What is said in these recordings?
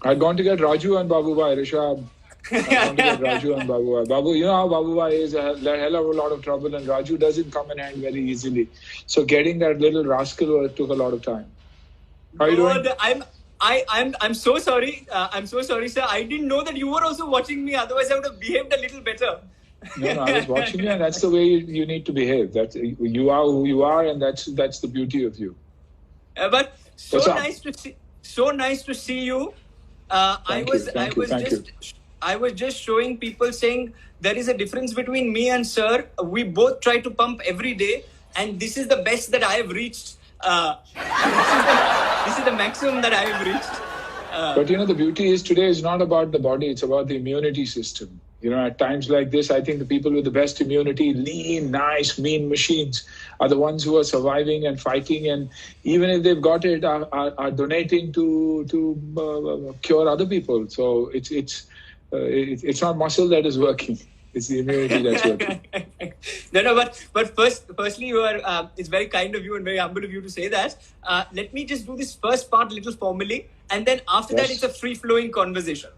I'd gone to get Raju and Babubai, Rishabh. I'd gone to get Raju and Babubai. Babu, you know how Babubai is a hell of a lot of trouble, and Raju doesn't come in hand very easily. So getting that little rascal took a lot of time. How are you doing? I'm so sorry. I'm so sorry, sir. I didn't know that you were also watching me. Otherwise, I would have behaved a little better. No, I was watching you, and that's the way you need to behave. That's you are who you are, and that's the beauty of you. But so nice to see you. I was just showing people, saying there is a difference between me and sir. We both try to pump every day, and this is the best that I have reached. This is the maximum that I have reached. But you know, the beauty is today is not about the body; it's about the immunity system. You know, at times like this, I think the people with the best immunity, lean, nice, mean machines, are the ones who are surviving and fighting, and even if they've got it, are donating to cure other people. So it's not muscle that is working; it's the immunity that's working. But firstly, you are. It's very kind of you and very humble of you to say that. Let me just do this first part a little formally, and then after that, it's a free-flowing conversation.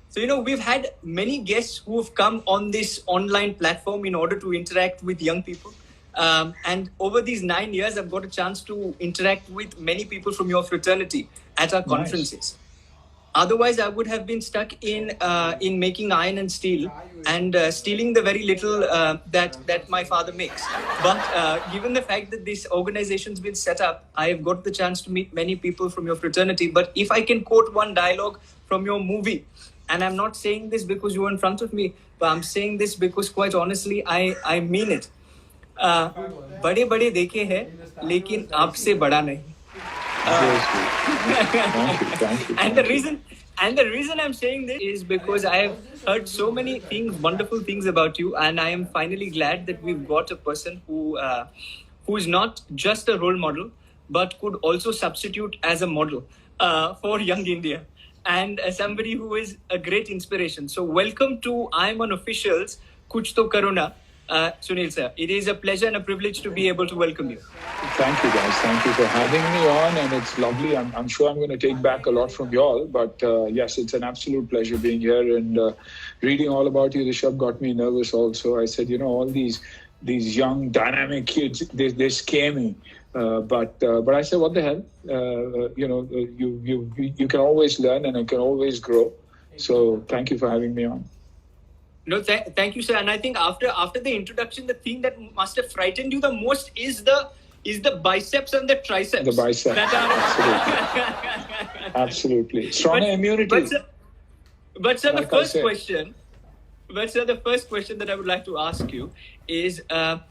So, you know, we've had many guests who have come on this online platform in order to interact with young people. And over these 9 years, I've got a chance to interact with many people from your fraternity at our conferences. Otherwise, I would have been stuck in making iron and steel and stealing the very little that my father makes. But given the fact that this organization's been set up, I have got the chance to meet many people from your fraternity. But if I can quote one dialogue from your movie, and I'm not saying this because you're in front of me, but I'm saying this because quite honestly, I mean it. बड़े बड़े देखे हैं, लेकिन आपसे बड़ा नहीं. And the reason I'm saying this is because I have heard so many things, wonderful things about you, and I am finally glad that we've got a person who is not just a role model, but could also substitute as a model for young India. And somebody who is a great inspiration. So welcome to IIMUN Officials, Kuch To Karo Na, Suniel sir. It is a pleasure and a privilege to be able to welcome you. Thank you, guys. Thank you for having me on, and it's lovely. I'm sure I'm going to take back a lot from you all, but yes, it's an absolute pleasure being here, and reading all about you, Rishabh, got me nervous also. I said, you know, all these young, dynamic kids, they scare me. But I said, what the hell? You know, you can always learn and you can always grow. So thank you for having me on. No, thank you, sir. And I think after the introduction, the thing that must have frightened you the most is the biceps and the triceps. The biceps. Absolutely. Absolutely. Strong immunity. But sir, the first question that I would like to ask you is, and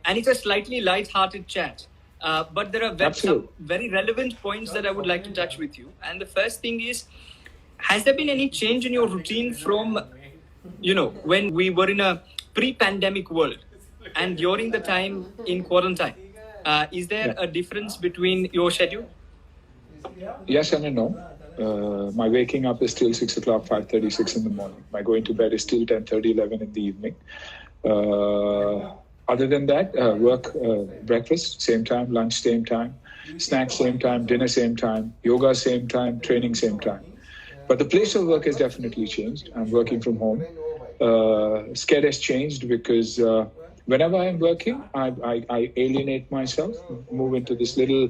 it's a slightly light-hearted chat. But there are some very relevant points that I would like to touch with you. And the first thing is, has there been any change in your routine from, you know, when we were in a pre-pandemic world and during the time in quarantine? Is there a difference between your schedule? Yes and no. My waking up is still 6 o'clock, 5:30, 6 in the morning. My going to bed is still 10:30, 11 in the evening. Other than that, work, breakfast, same time, lunch, same time, snacks, same time, dinner, same time, yoga, same time, training, same time. But the place of work has definitely changed. I'm working from home. Scare has changed because whenever I'm working, I alienate myself, move into this little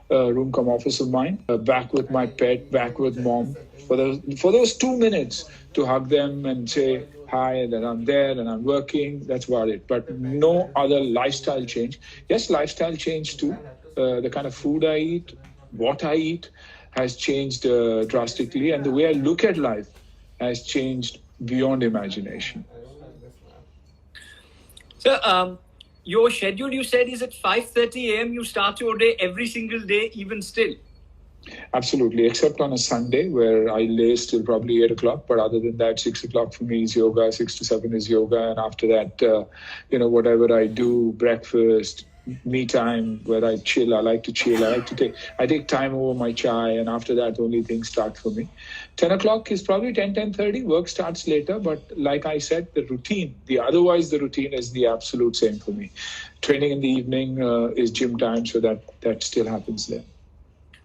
room come office of mine, back with my pet, back with mom, for those 2 minutes to hug them and say hi, that I'm there and I'm working. That's about it. But no other lifestyle change. Yes, lifestyle change too. The kind of food I eat, what I eat has changed drastically, and the way I look at life has changed beyond imagination. So, your schedule, you said, is at 5:30 a.m. You start your day every single day, even still. Absolutely, except on a Sunday where I lay till probably 8 o'clock. But other than that, 6 o'clock for me is yoga, 6 to 7 is yoga. And after that, whatever I do, breakfast, me time where I chill. I like to chill. I take time over my chai, and after that, only things start for me. 10 o'clock is probably 10:30. Work starts later, but like I said, the routine is the absolute same for me. Training in the evening is gym time, so that still happens there.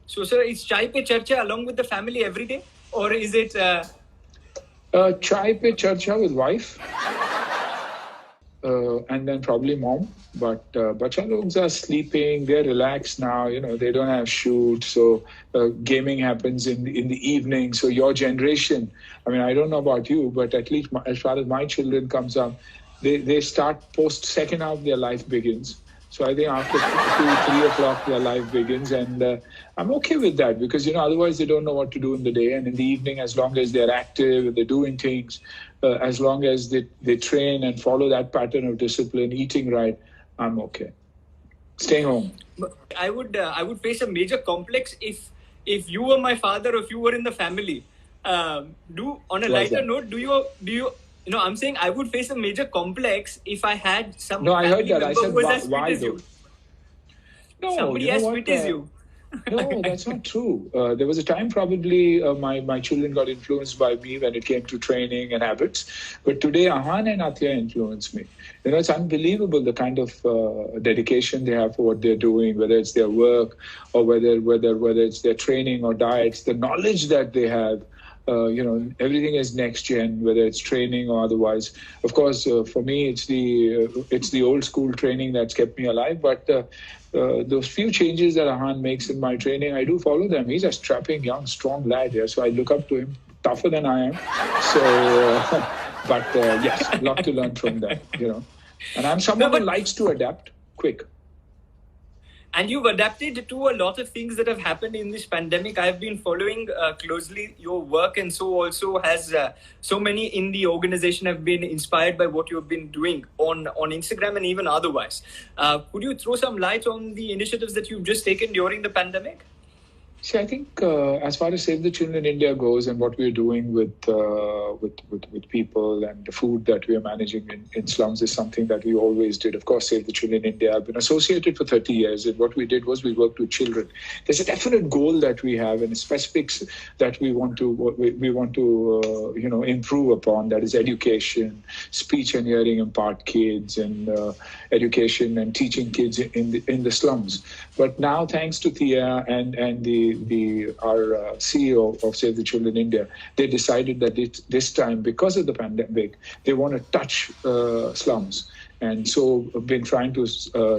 So, sir, is chai pe charcha along with the family every day, or is it? Chai pe charcha with wife. And then probably mom, but bacha logs are sleeping. They're relaxed now. They don't have shoot, so gaming happens in the evening. So your generation, I mean, I don't know about you, but at least as far as my children comes up, they start post second half their life begins. So I think after 2, 3 o'clock their life begins, and I'm okay with that because otherwise they don't know what to do in the day. And in the evening, as long as they're active, they're doing things, as long as they train and follow that pattern of discipline, eating right, I'm okay. Staying home. I would face a major complex if you were my father, or if you were in the family. On a lighter note, do you? I'm saying I would face a major complex if I had some family member who was as fit as you. No, somebody as fit as you. No, that's not true. There was a time probably my children got influenced by me when it came to training and habits. But today, Ahan and Atya influence me. It's unbelievable the kind of dedication they have for what they're doing, whether it's their work or whether it's their training or diets, the knowledge that they have. Everything is next gen, whether it's training or otherwise. Of course, for me, it's the old school training that's kept me alive. But those few changes that Ahan makes in my training, I do follow them. He's a strapping, young, strong lad here, so I look up to him. Tougher than I am. So, but yes, a lot to learn from them. And I'm someone who likes to adapt quick. And you've adapted to a lot of things that have happened in this pandemic. I've been following closely your work, and so also has so many in the organization have been inspired by what you've been doing on Instagram and even otherwise. Could you throw some light on the initiatives that you've just taken during the pandemic? See, I think as far as Save the Children India goes and what we're doing with people and the food that we are managing in slums is something that we always did. Of course, Save the Children India, I've been associated for 30 years. And what we did was we worked with children. There's a definite goal that we have and specifics that we want to improve upon. That is education, speech and hearing impaired kids, and education and teaching kids in the slums. But now, thanks to Thea and our CEO of Save the Children India, they decided that this time, because of the pandemic, they want to touch slums. And so I've been trying to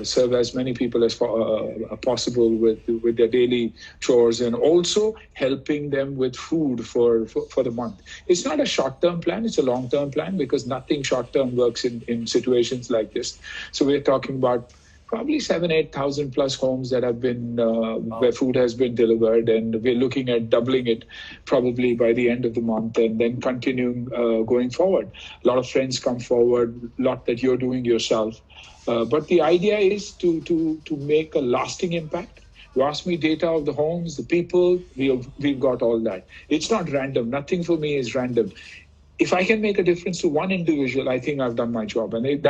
serve as many people as possible with their daily chores, and also helping them with food for the month. It's not a short-term plan, it's a long-term plan, because nothing short-term works in situations like this. So we're talking about probably 7,000-8,000 plus homes that have been where food has been delivered, and we're looking at doubling it probably by the end of the month, and then continuing going forward. A lot of friends come forward, a lot that you're doing yourself, but the idea is to make a lasting impact. You ask me data of the homes, the people, we've got all that. It's not random. Nothing for me is random. If I can make a difference to one individual, I think I've done my job. And if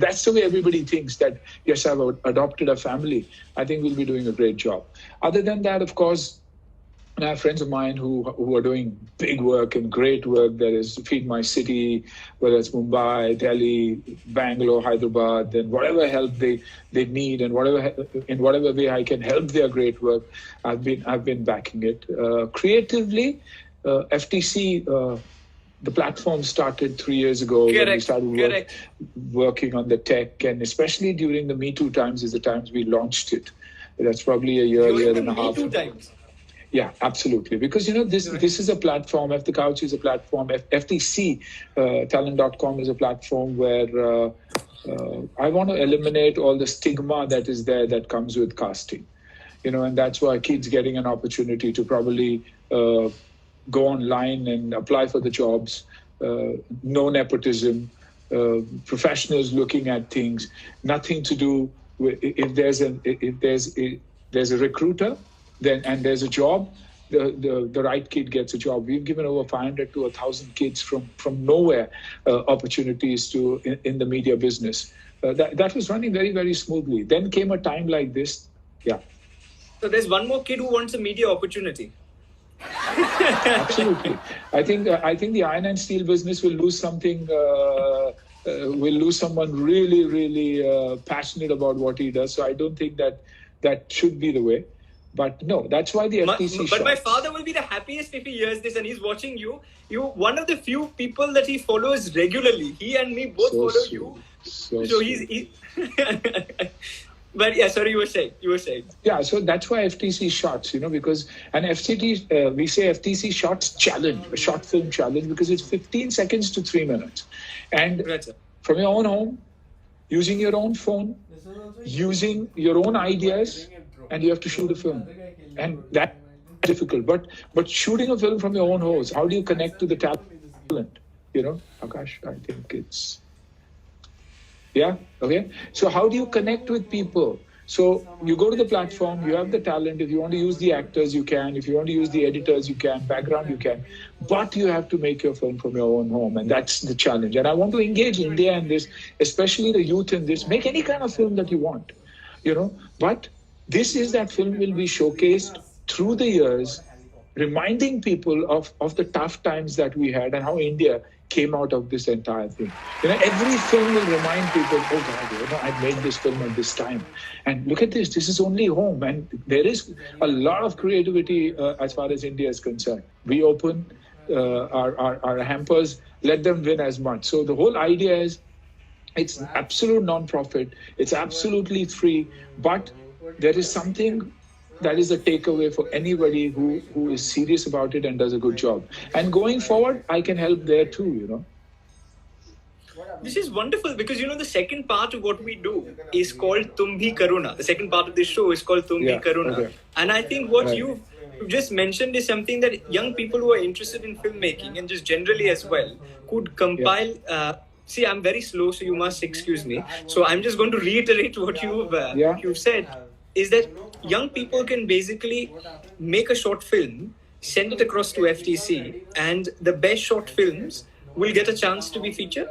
that's the way everybody thinks, that, yes, I've adopted a family, I think we'll be doing a great job. Other than that, of course, I have friends of mine who are doing big work and great work. That is Feed My City, whether it's Mumbai, Delhi, Bangalore, Hyderabad, and whatever help they need, and in whatever way I can help their great work, I've been backing it. Creatively, FTC, the platform started 3 years ago. Correct. When we started working on the tech, and especially during the Me Too times is the times we launched it. That's probably a year and a half. Me Too times. Yeah, absolutely. Because, this is a platform. F The Couch is a platform. FTC, talent.com is a platform where I want to eliminate all the stigma that is there that comes with casting. And that's why kids getting an opportunity to probably go online and apply for the jobs, no nepotism, professionals looking at things, nothing to do with if there's a recruiter, and there's a job, the right kid gets a job. We've given over 500 to 1,000 kids from nowhere opportunities in the media business. that was running very, very smoothly. Then came a time like this. Yeah. So there's one more kid who wants a media opportunity. Absolutely. I think the iron and steel business will lose something. Will lose someone really, really passionate about what he does. So I don't think that should be the way. But no, that's why the FTC. But my father will be the happiest if he hears this and he's watching you. You one of the few people that he follows regularly. He and me both follow sweet. you. So he But yeah, sorry, you were saying. Yeah, so that's why FTC shots, because an FTC, we say FTC shots challenge, a short film challenge, because it's 15 seconds to 3 minutes. And from your own home, using your own phone, using your own ideas, and you have to shoot a film. And that's difficult. But shooting a film from your own house, how do you connect to the talent? Akash, I think it's... Yeah. Okay. So how do you connect with people? So you go to the platform, you have the talent. If you want to use the actors, you can. If you want to use the editors, you can. Background, you can. But you have to make your film from your own home. And that's the challenge. And I want to engage India in this, especially the youth in this. Make any kind of film that you want, But this is that film will be showcased through the years, reminding people of the tough times that we had and how India came out of this entire thing. Every film will remind people, oh God, I made this film at this time. And look at this is only home. And there is a lot of creativity as far as India is concerned. We open our hampers, let them win as much. So the whole idea is it's absolute non-profit, it's absolutely free, but there is something that is a takeaway for anybody who is serious about it and does a good job. And going forward, I can help there too, This is wonderful because, the second part of what we do is called Tum Bhi Karuna. The second part of this show is called Tum Bhi Karuna. Okay. And I think what you just mentioned is something that young people who are interested in filmmaking and just generally as well could compile. See, I'm very slow, so you must excuse me. So I'm just going to reiterate what you've said. Is that young people can basically make a short film, send it across to FTC, and the best short films will get a chance to be featured?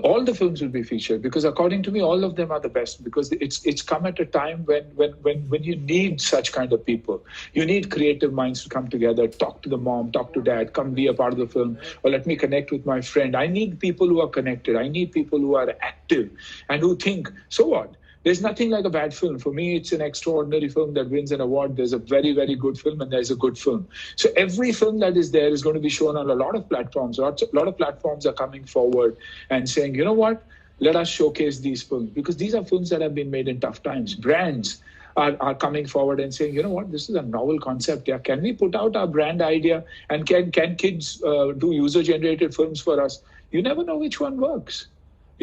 All the films will be featured because according to me, all of them are the best because it's come at a time when you need such kind of people. You need creative minds to come together, talk to the mom, talk to dad, come be a part of the film, or let me connect with my friend. I need people who are connected. I need people who are active and who think, so what? There's nothing like a bad film. For me, it's an extraordinary film that wins an award. There's a very, very good film and there's a good film. So every film that is there is going to be shown on a lot of platforms. A lot of platforms are coming forward and saying, you know what, let us showcase these films. Because these are films that have been made in tough times. Brands are coming forward and saying, you know what, this is a novel concept. Yeah, can we put out our brand idea? And can kids do user-generated films for us? You never know which one works.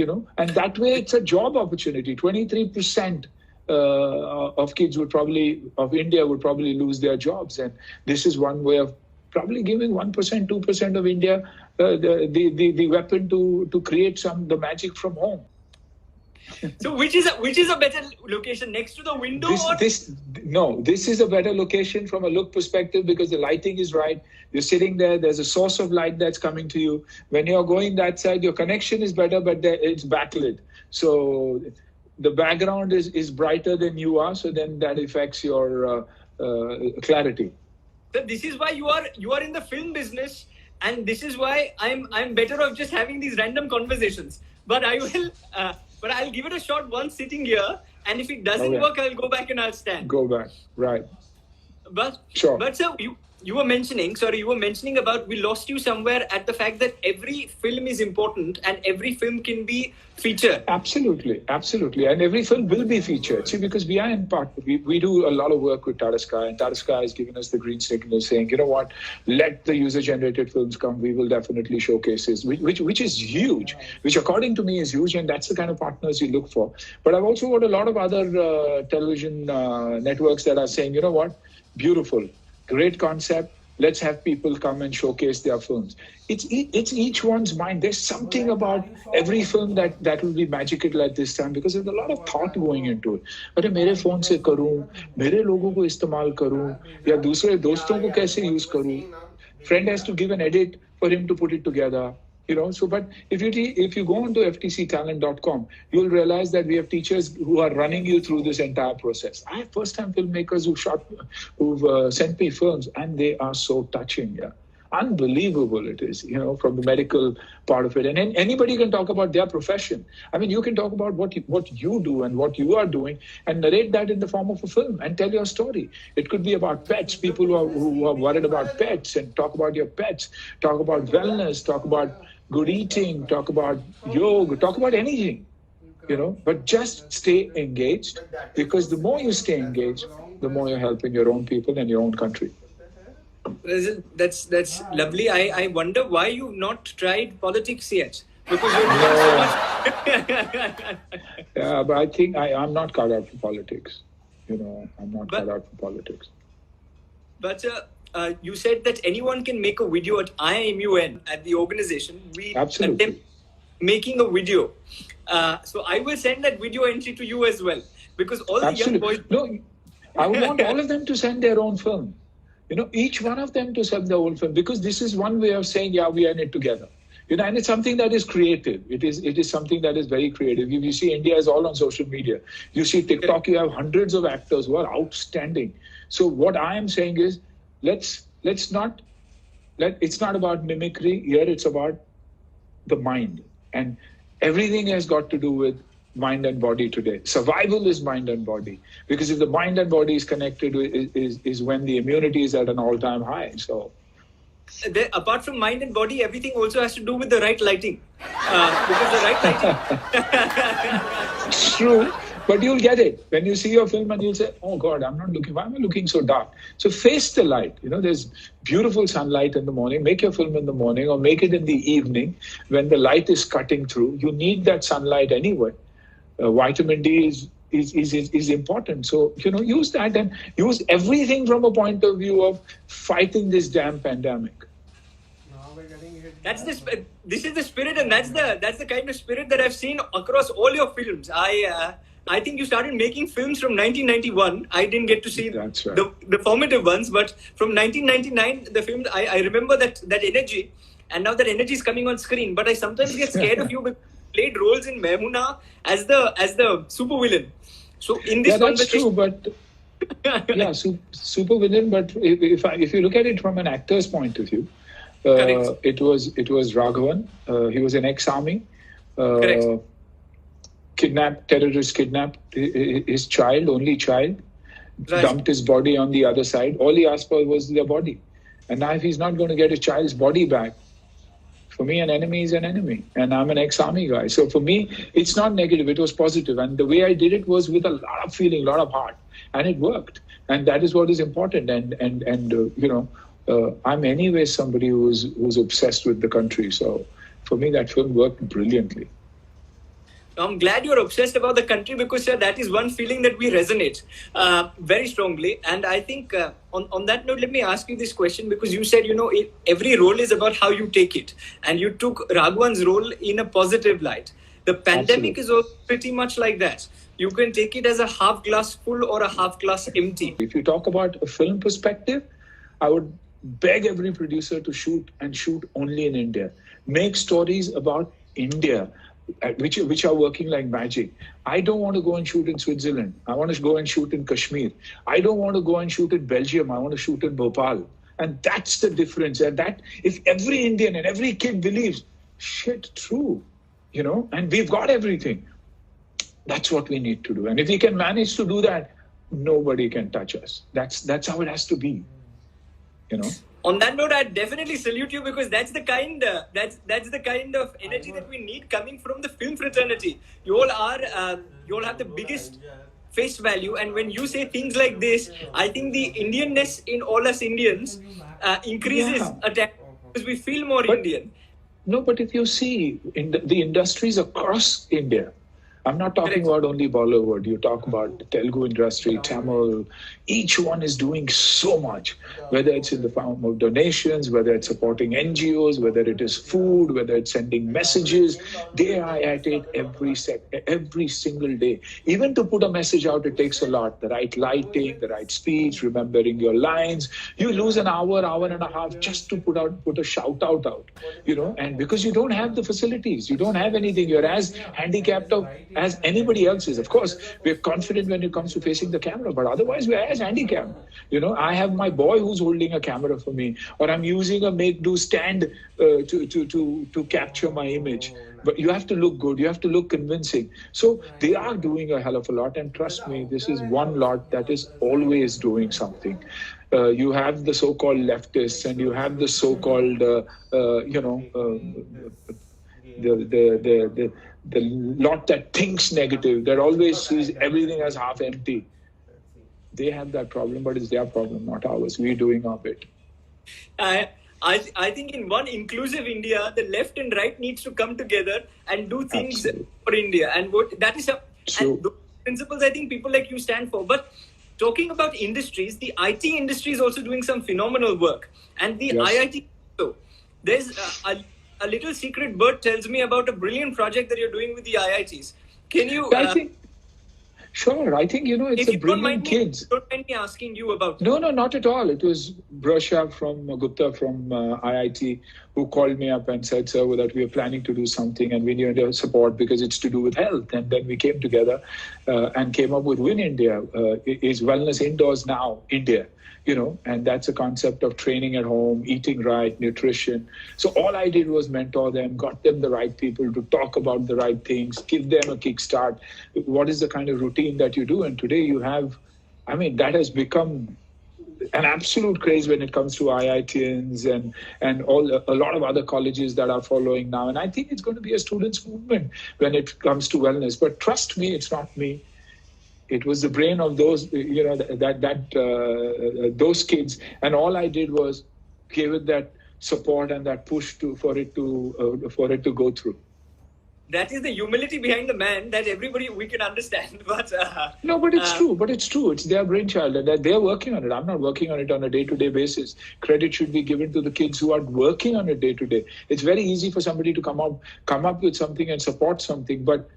And that way it's a job opportunity. 23% of kids of India would probably lose their jobs. And this is one way of probably giving 1%, 2% of India the weapon to create the magic from home. So which is a better location, next to the window? This is a better location from a look perspective because the lighting is right. You're sitting there. There's a source of light that's coming to you. When you're going that side, your connection is better, but it's backlit. So the background is brighter than you are. So then that affects your clarity. So this is why you are in the film business, and this is why I'm better off just having these random conversations. But I will. But I'll give it a shot once sitting here, and if it doesn't work, I'll go back and I'll stand. Go back, right? But sure. But sir, you were mentioning about we lost you somewhere at the fact that every film is important and every film can be featured. Absolutely, and every film will be featured. See, because we are in part, we do a lot of work with Tata Sky, and Tata Sky has given us the green signal, saying, you know what, let the user-generated films come. We will definitely showcase this, which is huge, which according to me is huge, and that's the kind of partners you look for. But I've also got a lot of other television networks that are saying, you know what, beautiful. Great concept. Let's have people come and showcase their films. It's each one's mind. There's something about every film that will be magical at this time because there's a lot of thought going into it. अरे मेरे phone से करूँ, मेरे लोगों को इस्तेमाल करूँ, या दूसरे दोस्तों को कैसे use करूँ? Friend has to give an edit for him to put it together. But if you go onto ftctalent.com, you'll realize that we have teachers who are running you through this entire process. I have first-time filmmakers who've sent me films, and they are so touching. Yeah. Unbelievable it is, from the medical part of it. And anybody can talk about their profession. I mean, you can talk about what you do and what you are doing and narrate that in the form of a film and tell your story. It could be about pets, people who are worried about pets, and talk about your pets, talk about wellness, talk about good eating, talk about yoga, talk about anything, but just stay engaged, because the more you stay engaged, the more you're helping your own people and your own country. That's lovely. I wonder why you've not tried politics yet, because you're doing so much. Yeah, but I think I'm not cut out for politics. I'm not cut out for politics. But you said that anyone can make a video at IIMUN, at the organization. We Absolutely. attempt making a video. So I will send that video entry to you as well, because all the young boys... No, I would want all of them to send their own film. Each one of them to send their own film, because this is one way of saying, yeah, we are in it together. And it's something that is creative. It is something that is very creative. You see, India is all on social media. You see TikTok, you have hundreds of actors who are outstanding. So what I am saying is, it's not about mimicry. Here it's about the mind. And everything has got to do with mind and body today. Survival is mind and body, because if the mind and body is connected, is when the immunity is at an all-time high. So, apart from mind and body, everything also has to do with the right lighting. Because the right lighting... It's true, but you'll get it. When you see your film and you'll say, oh God, why am I looking so dark? So face the light. There's beautiful sunlight in the morning. Make your film in the morning, or make it in the evening when the light is cutting through. You need that sunlight anyway. Vitamin D is important. So, use that, and use everything from a point of view of fighting this damn pandemic. This is the spirit, and that's the kind of spirit that I've seen across all your films. I think you started making films from 1991. I didn't get to see the formative ones, but from 1999, the films, I remember that energy, and now that energy is coming on screen. But I sometimes get scared of you because played roles in Mehmuna as the super villain. So in this that's true, but super villain. But if you look at it from an actor's point of view, it was Raghavan. He was an ex-army. Terrorist kidnapped his only child, dumped his body on the other side. All he asked for was their body, and now if he's not going to get his child's body back, for me, an enemy is an enemy, and I'm an ex-army guy. So for me, it's not negative, it was positive. And the way I did it was with a lot of feeling, a lot of heart, and it worked. And that is what is important. I'm anyway somebody who's obsessed with the country. So for me, that film worked brilliantly. I'm glad you're obsessed about the country, because, sir, that is one feeling that we resonate very strongly. And I think on that note, let me ask you this question, because you said, every role is about how you take it. And you took Raghavan's role in a positive light. The pandemic is also pretty much like that. You can take it as a half glass full or a half glass empty. If you talk about a film perspective, I would beg every producer to shoot only in India. Make stories about India, which are working like magic. I don't want to go and shoot in Switzerland. I want to go and shoot in Kashmir. I don't want to go and shoot in Belgium. I want to shoot in Bhopal. And that's the difference. And that, if every Indian and every kid believes, shit, true, and we've got everything, that's what we need to do. And if we can manage to do that, nobody can touch us. That's how it has to be, On that note, I definitely salute you, because that's the kind of energy that we need coming from the film fraternity. You all have the biggest face value, and when you say things like this, I think the Indianness in all us Indians increases because we feel more Indian. No, but if you see in the industries across India, I'm not talking about only Bollywood. You talk about the Telugu industry, Tamil. Each one is doing so much, whether it's in the form of donations, whether it's supporting NGOs, whether it is food, whether it's sending messages. They are at it every single day. Even to put a message out, it takes a lot. The right lighting, the right speech, remembering your lines, You lose an hour, hour and a half just to put a shout out, and because you don't have the facilities, you don't have anything, you're as handicapped as anybody else is. Of course, we're confident when it comes to facing the camera, but otherwise we're as handicapped. I have my boy who's holding a camera for me, or I'm using a make-do stand to capture my image. But you have to look good, you have to look convincing. So they are doing a hell of a lot, and trust me, this is one lot that is always doing something. You have the so-called leftists, and you have the so-called, the lot that thinks negative, that always sees everything as half empty. They have that problem, but it's their problem, not ours. We're doing our bit. I think in one inclusive India, the left and right needs to come together and do things for India. And that is and those principles I think people like you stand for. But talking about industries, the IT industry is also doing some phenomenal work. And the IIT, so there's a little secret bird tells me about a brilliant project that you're doing with the IITs. Can you... Sure, I think, it's a brilliant kids. Don't mind me asking you about No, not at all. It was Rishabh Gupta from IIT who called me up and said, sir, that we are planning to do something and we need your support because it's to do with health. And then we came together and came up with Win India. Is Wellness Indoors Now India? And that's a concept of training at home, eating right, nutrition. So all I did was mentor them, got them the right people to talk about the right things, give them a kickstart. What is the kind of routine that you do? And today you have, that has become an absolute craze when it comes to IITians and a lot of other colleges that are following now. And I think it's going to be a students' movement when it comes to wellness. But trust me, it's not me. It was the brain of those, those kids, and all I did was give it that support and that push for it to go through. That is the humility behind the man that we can understand. But no, but it's true. But it's true. It's their brainchild, and they're working on it. I'm not working on it on a day-to-day basis. Credit should be given to the kids who are working on it day-to-day. It's very easy for somebody to come up with something and support something, but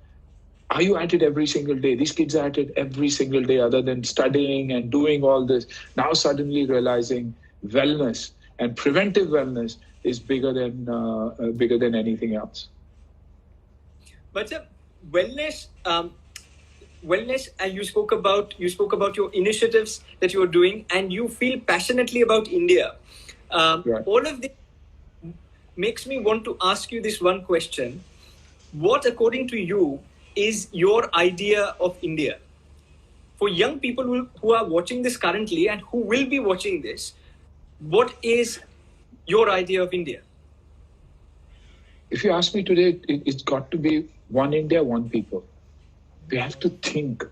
are you at it every single day? These kids are at it every single day, other than studying and doing all this. Now suddenly realizing wellness and preventive wellness is bigger than anything else. But wellness, and you spoke about your initiatives that you are doing, and you feel passionately about India. Right. All of this makes me want to ask you this one question: what, according to you, is your idea of India? For young people who are watching this currently and who will be watching this, what is your idea of India? If you ask me today, it's got to be one India, one people. We have to think.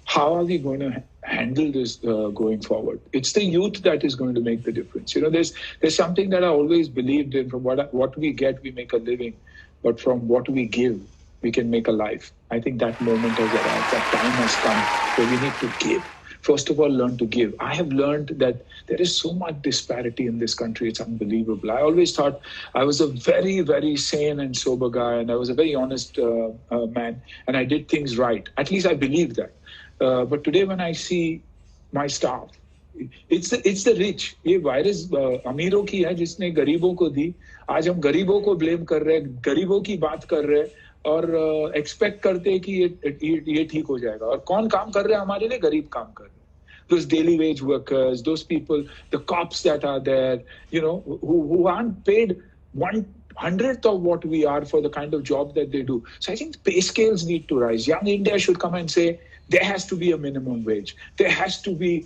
How are we going to handle this going forward? It's the youth that is going to make the difference. There's something that I always believed in. From what we get, we make a living. But from what we give, we can make a life. I think that moment has arrived. That time has come where we need to give. First of all, learn to give. I have learned that there is so much disparity in this country. It's unbelievable. I always thought I was a very, very sane and sober guy, and I was a very honest man, and I did things right. At least I believe that. But today when I see my staff, it's the rich. ये virus अमीरों की है जिसने गरीबों को दी. आज हम गरीबों को ब्लेम कर रहे हैं, गरीबों की बात कर रहे हैं और एक्सपेक्ट करते हैं कि ये ठीक हो जाएगा. और कौन काम कर रहे हैं हमारे लिए? गरीब काम कर रहे हैं. Those daily wage workers, those people, the cops that are there, who aren't paid 1/100th of what we are for the kind of job that they do. So I think pay scales need to rise. Young India should come and say there has to be a minimum wage. There has to be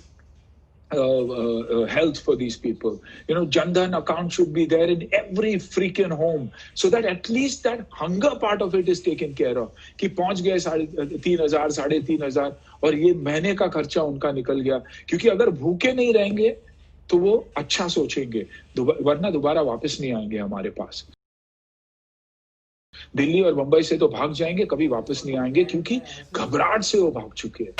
health for these people. Jan Dhan account should be there in every freaking home, so that at least that hunger part of it is taken care of. कि पहुंच गए 3,500, 3,500 और ये महीने का खर्चा उनका निकल गया. क्योंकि अगर भूखे नहीं रहेंगे तो वो अच्छा सोचेंगे, वरना दोबारा वापस नहीं आएंगे हमारे पास. दिल्ली और मुंबई से तो भाग जाएंगे, कभी वापस नहीं आएंगे क्योंकि घबराहट से वो भाग चुके हैं.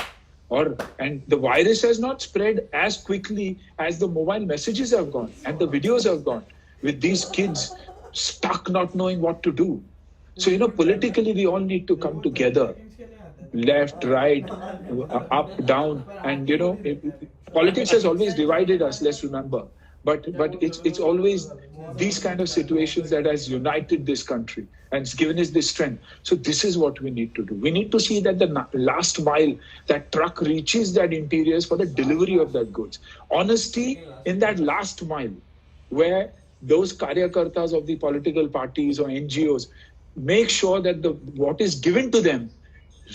And the virus has not spread as quickly as the mobile messages have gone and the videos have gone, with these kids stuck not knowing what to do. So, politically, we all need to come together. left, right, up, down, and politics has always divided us. Let's remember, but it's always these kind of situations that has united this country and it's given us this strength. So this is what we need to do. We need to see that the last mile, that truck reaches that interiors for the delivery of that goods. Honesty in that last mile, where those karyakartas of the political parties or NGOs make sure that what is given to them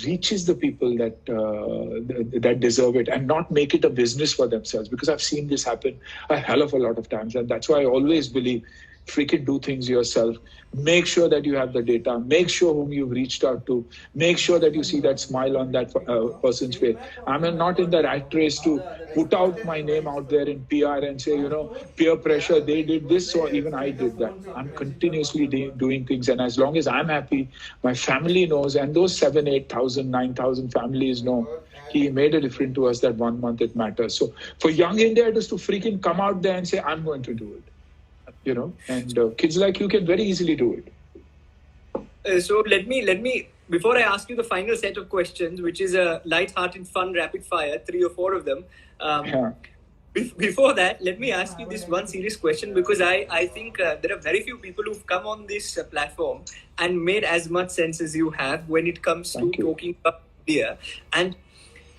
reaches the people that deserve it, and not make it a business for themselves. Because I've seen this happen a hell of a lot of times, and that's why I always believe freaking do things yourself. Make sure that you have the data. Make sure whom you've reached out to. Make sure that you see that smile on that person's face. I'm not in the rat race to put out my name out there in PR and say, peer pressure, they did this, so even I did that. I'm continuously doing things. And as long as I'm happy, my family knows, and those 7, 8,000, 9,000 families know he made a difference to us that 1 month it matters. So for young India, it is to freaking come out there and say, I'm going to do it. And kids like you can very easily do it. So let me, before I ask you the final set of questions, which is a light-hearted, fun, rapid fire, 3 or 4 of them. Before that, let me ask you this one serious question, because I think there are very few people who've come on this platform and made as much sense as you have when it comes to talking about India. And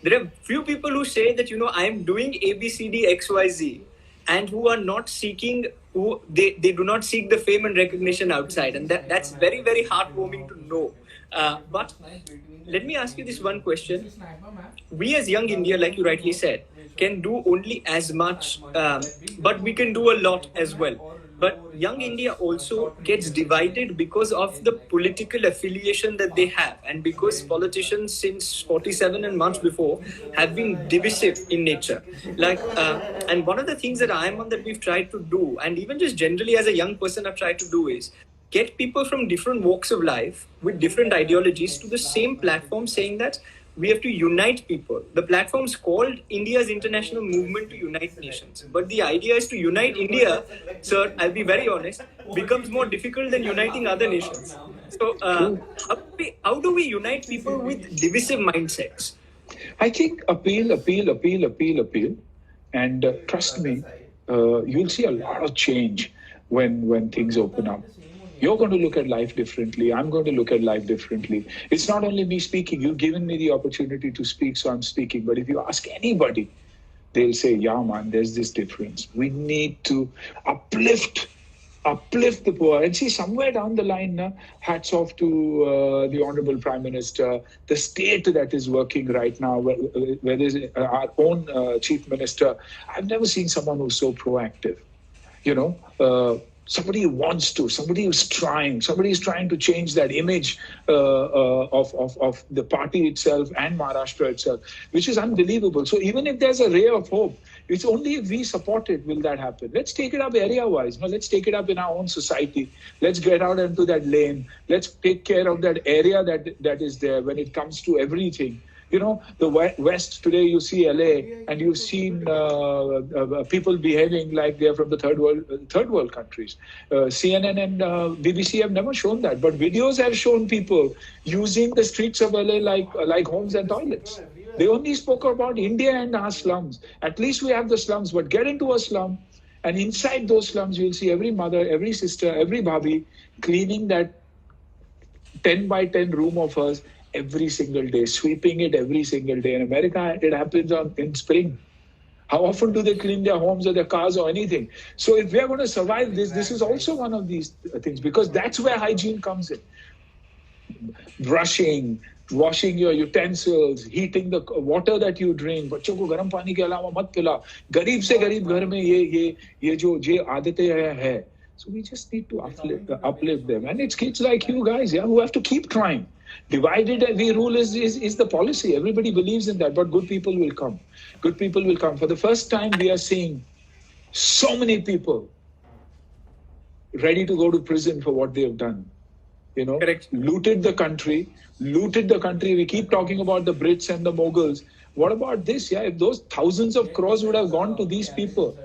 there are few people who say that, I am doing ABCD XYZ, and who are not seeking, they do not seek the fame and recognition outside. And that's very, very heartwarming to know. But let me ask you this one question. We as Young India, like you rightly said, can do only as much, but we can do a lot as well. But Young India also gets divided because of the political affiliation that they have, and because politicians since 47 and months before have been divisive in nature. And one of the things that IIMUN that we've tried to do, and even just generally as a young person I've tried to do, is get people from different walks of life with different ideologies to the same platform, saying that we have to unite people. The platform's called India's International Movement to Unite Nations. But the idea is to unite India, sir, I'll be very honest, becomes more difficult than uniting other nations. So how do we unite people with divisive mindsets? I think appeal. And trust me, you'll see a lot of change when things open up. You're going to look at life differently. I'm going to look at life differently. It's not only me speaking. You've given me the opportunity to speak, so I'm speaking. But if you ask anybody, they'll say, yeah, man, there's this difference. We need to uplift the poor. And see, somewhere down the line, hats off to the Honorable Prime Minister, the state that is working right now, where there's our own Chief Minister. I've never seen someone who's so proactive. Somebody who wants to, somebody who's trying to change that image of the party itself and Maharashtra itself, which is unbelievable. So even if there's a ray of hope, it's only if we support it will that happen. Let's take it up area-wise. Let's take it up in our own society. Let's get out into that lane. Let's take care of that area that is there when it comes to everything. The West today, you see LA, and you've seen people behaving like they're from the third world countries. CNN and BBC have never shown that, but videos have shown people using the streets of LA like homes and toilets. They only spoke about India and our slums. At least we have the slums, but get into a slum, and inside those slums, you'll see every mother, every sister, every bhabhi cleaning that 10 by 10 room of hers every single day, sweeping it every single day. In America, it happens in spring. How often do they clean their homes or their cars or anything? So if we are going to survive this is also one of these things, because that's where hygiene comes in. Brushing, washing your utensils, heating the water that you drink. बच्चों को गर्म पानी के अलावा मत पिला. गरीब से गरीब घर में ये जो आदतें है. So we just need to uplift them. And it's kids like you guys, who have to keep trying. Divided we rule is the policy. Everybody believes in that, but good people will come. Good people will come. For the first time, we are seeing so many people ready to go to prison for what they have done. Correct. Looted the country. We keep talking about the Brits and the Mughals. What about this? If those thousands of crores would have gone to these people,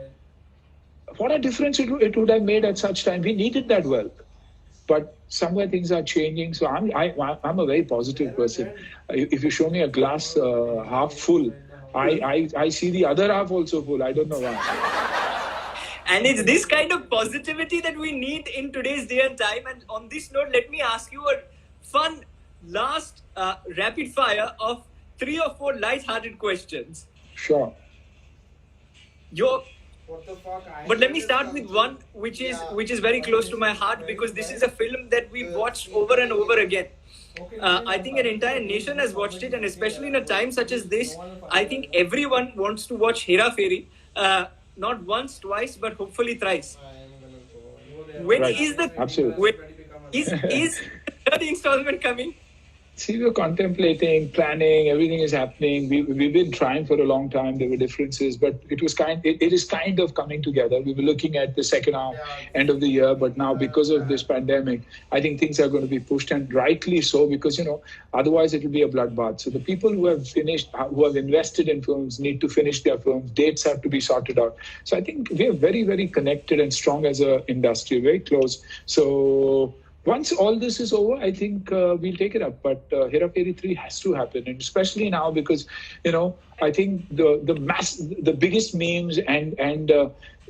what a difference it would have made at such time. We needed that wealth. but somewhere things are changing. So I'm a very positive person. If you show me a glass half full, I see the other half also full. I don't know why. And it's this kind of positivity that we need in today's day and time. And on this note, let me ask you a fun last rapid fire of 3 or 4 light-hearted questions. Sure. But let me start with one which is very close to my heart, because this is a film that we've watched over and over again. I think an entire nation has watched it, and especially in a time such as this, I think everyone wants to watch Hera Fairy. Not once, twice, but hopefully thrice. When is the third installment coming? See, we're contemplating, planning, everything is happening. We've been trying for a long time. There were differences, but it is kind of coming together. We were looking at the second half, end of the year, but now because of this pandemic, I think things are going to be pushed, and rightly so, because, otherwise it will be a bloodbath. So the people who have invested in films need to finish their films. Dates have to be sorted out. So I think we are very, very connected and strong as an industry, very close. So once all this is over, I think we'll take it up. But Hera Fairy 3 has to happen, and especially now because, I think the biggest memes and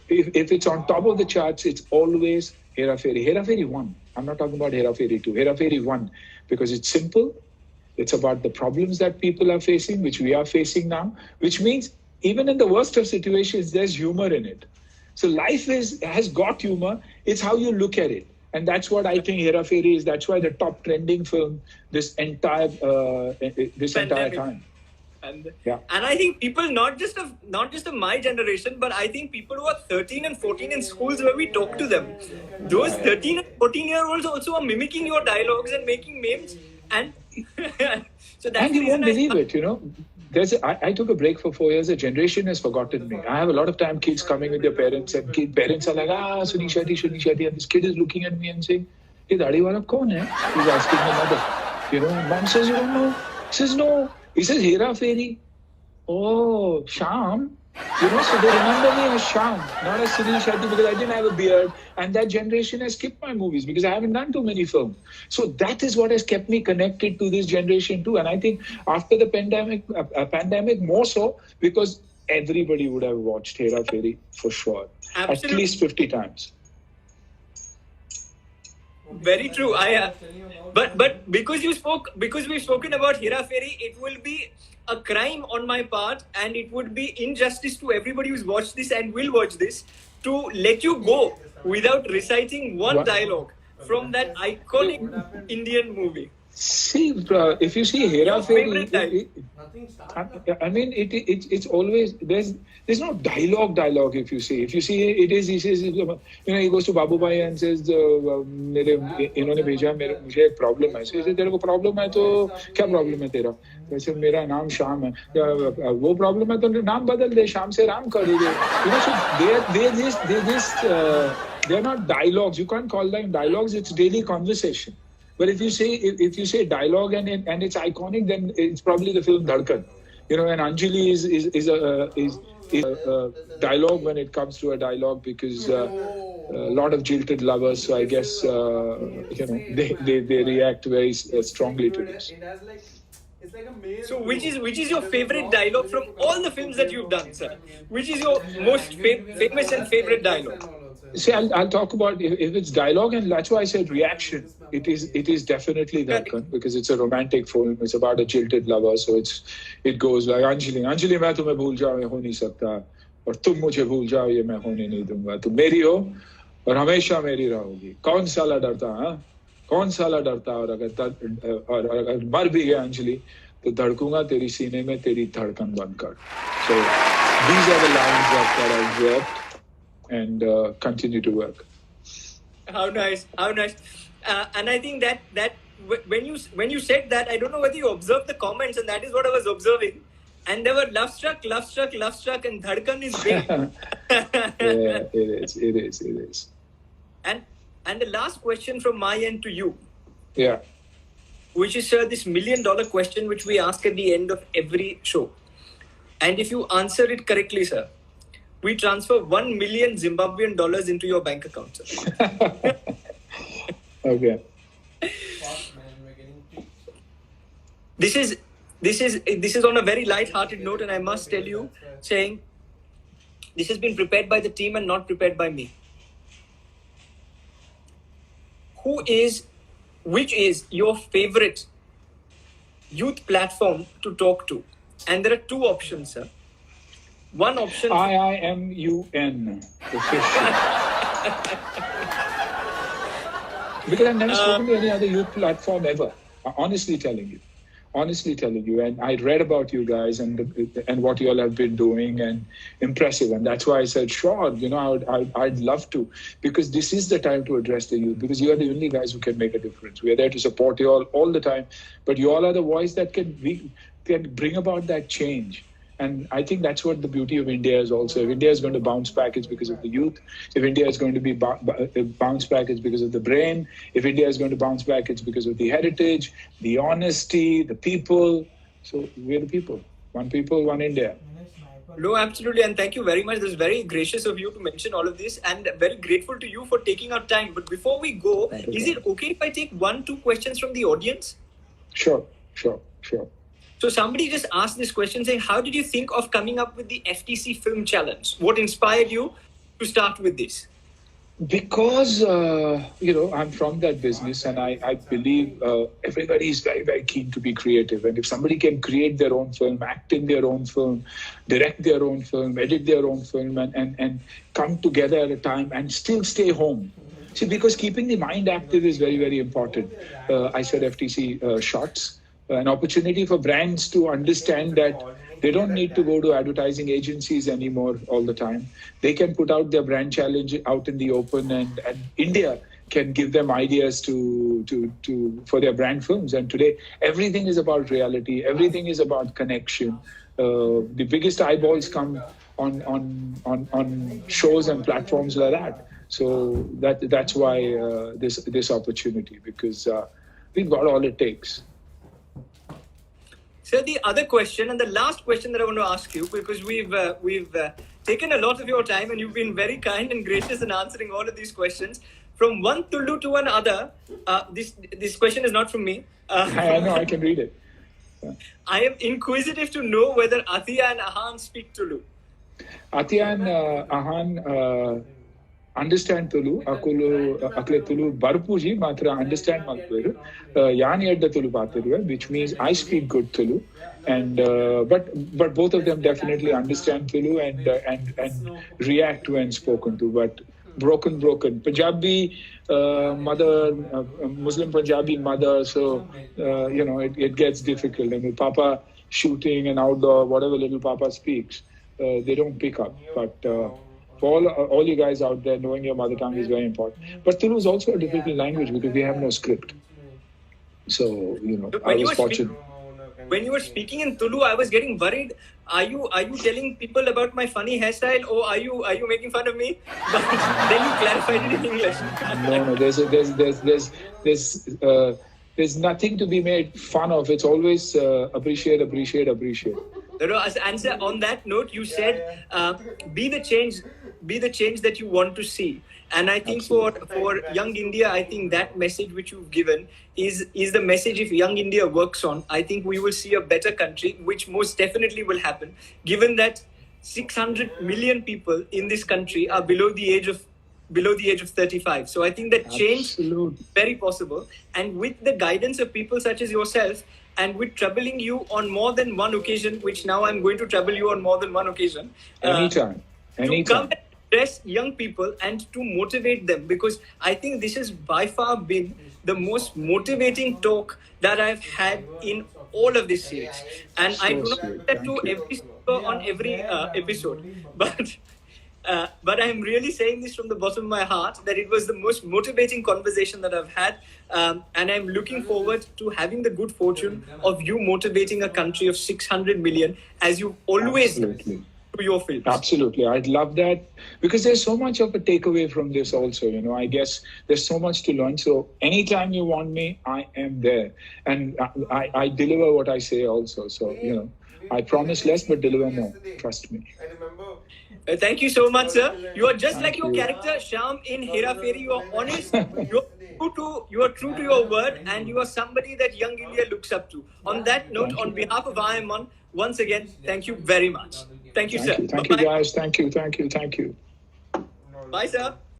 if it's on top of the charts, it's always Hera Fairy. Hera Fairy 1. I'm not talking about Hera Fairy 2. Hera Fairy 1, because it's simple. It's about the problems that people are facing, which we are facing now, which means even in the worst of situations, there's humor in it. So life has got humor. It's how you look at it. And that's what I think Hera Fairy is. That's why the top trending film this entire time. And I think people not just of my generation, but I think people who are 13 and 14 in schools where we talk to them, those 13 and 14-year-olds also are mimicking your dialogues and making memes. And so that's, and you won't believe it, I took a break for 4 years. A generation has forgotten me. I have a lot of time kids coming with their parents, and parents are like, Suniel Shetty. And this kid is looking at me and saying, "Ye daadi wala kaun hai?" He's asking the mother. Mom says, "You don't know?" He says, "No." He says, "Hera Fairy." Oh, Sham. So they remember me as Sham, not as Suniel Shetty, because I didn't have a beard. And that generation has skipped my movies because I haven't done too many films. So that is what has kept me connected to this generation too. And I think after the pandemic more so, because everybody would have watched Hera Fairy for sure. Absolutely. At least 50 times. Very true. But because we've spoken about Hera Fairy, it will be a crime on my part, and it would be injustice to everybody who's watched this and will watch this to let you go without reciting one dialogue from that iconic Indian movie. See, if you see Hera Fairy, I mean, it's always there's no dialogue. If you see, it is. He says, he goes to Babu Bhai and says, इन्होंने भेजा मुझे एक problem है. So he says, तेरे को problem है तो क्या problem है तेरा? वैसे मेरा नाम श्याम है. वो problem है तो नाम बदल दे, श्याम से राम कर दे. So they're not dialogues. You can't call them dialogues. It's daily conversation. But if you say dialogue and it's iconic, then it's probably the film Dhadkan. And Anjali is a dialogue when it comes to a dialogue, because a lot of jilted lovers. So I guess they react very strongly to this. So which is your favorite dialogue from all the films that you've done, sir? Which is your most famous and favorite dialogue? See, I'll talk about if it's dialogue, and that's why I said reaction. It is definitely Dhadkan, because it's a romantic film. It's about a jilted lover, so it goes like Anjali, मैं तुम्हें भूल जाऊँ ये हो नहीं सकता, और तुम मुझे भूल जाओ ये मैं होने नहीं दूंगा. तुम मेरी हो और हमेशा मेरी रहोगी. कौन साला डरता है? कौन साला डरता है? और अगर मर भी गया अंजलि, तो धड़कूंगा तेरी सीने में तेरी धड़कन बनकर. So these are the lines that I've worked and continue to work. How nice. And I think that when you said that, I don't know whether you observed the comments, and that is what I was observing. And they were love struck, and Dhadkan is big. Yeah, it is. And the last question from my end to you. Yeah. Which is, sir, this $1 million question which we ask at the end of every show. And if you answer it correctly, sir, we transfer 1 million Zimbabwean dollars into your bank account, sir. Okay. This is on a very light-hearted note, and I must tell you, saying this has been prepared by the team and not prepared by me. Which is your favorite youth platform to talk to? And there are two options, sir. One option. IIMUN. Because I've never spoken to any other youth platform ever. Honestly telling you. And I read about you guys and what you all have been doing, and impressive. And that's why I said, sure, I'd love to, because this is the time to address the youth, because you are the only guys who can make a difference. We are there to support you all the time, but you all are the voice that can bring about that change. And I think that's what the beauty of India is also. If India is going to bounce back, it's because of the youth. If India is going to be bounce back, it's because of the brain. If India is going to bounce back, it's because of the heritage, the honesty, the people. So we're the people. One people, one India. No, absolutely. And thank you very much. This is very gracious of you to mention all of this, and very grateful to you for taking our time. But before we go, is it okay if I take 1-2 questions from the audience? Sure. So somebody just asked this question saying, how did you think of coming up with the FTC Film Challenge? What inspired you to start with this? Because, I'm from that business, and I believe everybody is very, very keen to be creative. And if somebody can create their own film, act in their own film, direct their own film, edit their own film, and come together at a time and still stay home. See, because keeping the mind active is very, very important. I said FTC shots. An opportunity for brands to understand that they don't need to go to advertising agencies anymore all the time. They can put out their brand challenge out in the open, and India can give them ideas for their brand films. And today, everything is about reality. Everything is about connection. The biggest eyeballs come on shows and platforms like that. So that's why this opportunity, because we've got all it takes. So the other question, and the last question that I want to ask you, because we've taken a lot of your time, and you've been very kind and gracious in answering all of these questions. From one Tulu to another, this question is not from me. I know, I can read it. Yeah. I am inquisitive to know whether Atiya and Ahan speak Tulu. Atiya and Ahan understand Tulu. Akle Tulu barpuji matra understand malperu. Yani edda Tulu paatiruve, which means I speak good Tulu. And but both of them definitely understand Tulu and react when spoken to. But broken. Punjabi mother, Muslim Punjabi mother, so it gets difficult. And with Papa shooting and outdoor, whatever little Papa speaks, they don't pick up. But for all you guys out there, knowing your mother tongue is very important. But Tulu is also a difficult language because we have no script. So I was fortunate. When you were speaking in Tulu, I was getting worried. Are you telling people about my funny hairstyle, or are you making fun of me? But then you clarified it in English. No. There's nothing to be made fun of. It's always appreciate. And sir, on that note, you said be the change that you want to see. And I think for Young India, I think that message which you've given is the message if Young India works on. I think we will see a better country, which most definitely will happen, given that 600 million people in this country are below the age of 35. So I think that change is very possible. And with the guidance of people such as yourself, and with troubling you on more than one occasion, which now I'm going to trouble you on more than one occasion. Anytime. To come and address young people and to motivate them, because I think this has by far been the most motivating talk that I've had in all of this series. And I do not say that to every speaker on every episode, but I'm really saying this from the bottom of my heart, that it was the most motivating conversation that I've had. And I'm looking forward to having the good fortune of you motivating a country of 600 million, as you always do to your films. Absolutely. I'd love that, because there's so much of a takeaway from this also. I guess there's so much to learn. So anytime you want me, I am there. And I deliver what I say also. So, I promise less but deliver more. Trust me. Thank you so much, sir. You are just like your character, Shyam, in Hera Fairy. You are honest. you are true to your word, and you are somebody that young India looks up to. On that note, on behalf of IIMUN, once again, thank you very much. Thank you, sir. Thank you, guys. Thank you. Bye, sir.